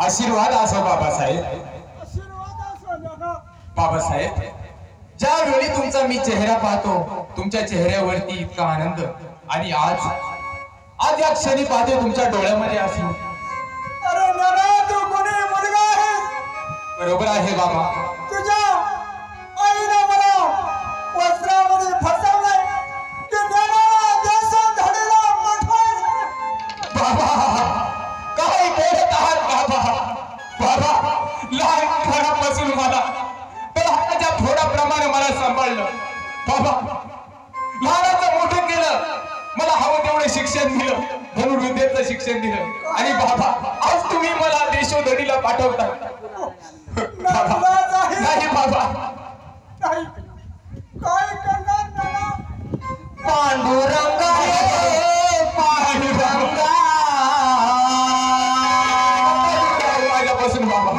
आशीर्वाद असो बाबासाहेब, बाबासाहेब ज्या वेळी तुमचा मी चेहरा पाहतो, तुमच्या चेहऱ्यावरती इतका आनंद, आणि आज या क्षणी पाहतो तुमच्या डोळ्यामध्ये असं. अरे नाना, तू कोणी मुलगा आहे? बरोबर आहे बाबा. तुझ्या आईने मला वस्त्रामध्ये फसवलंय की नानाला देशात धडीला पाठवायचं. बाबा काय बोलत आहात बाबा? बाबा लहानपणापासून मला लहानाच्या थोड्याप्रमाणे मला सांभाळलं बाबा, लहानाचं मोठं केलं, मला हवं तेवढं शिक्षण दिलं, धनुर्विद्येचं शिक्षण दिलं, आणि बाबा आज तुम्ही मला देशोधडीला पाठवता. नाही बाबा, नाही. काय करणार नाना? पांडुरंगा पांडुरंगा माझ्यापासून बाबा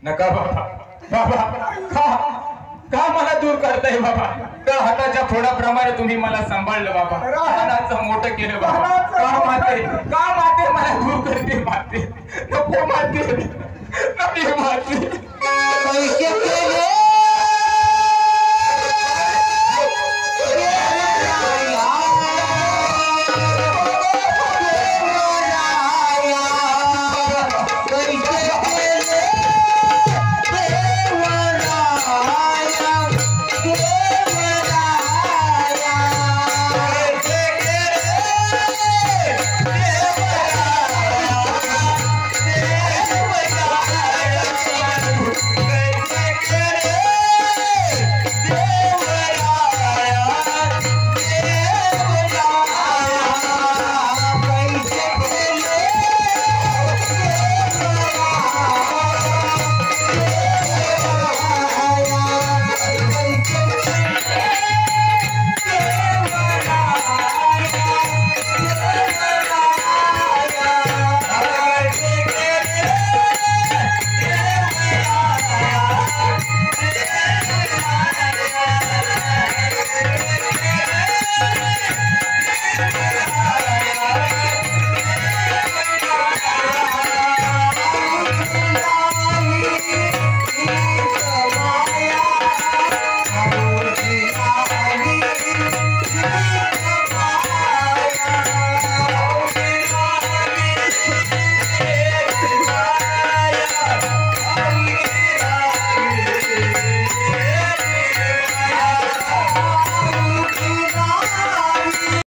नका बाबा. बाबा का मला दूर करताय बाबा? तर हाताच्या फोडाप्रमाणे तुम्ही मला सांभाळलं बाबा, लहानाचं मोठं केलं बाबा. का माते मला दूर करते? माते नको, माते नाही, माते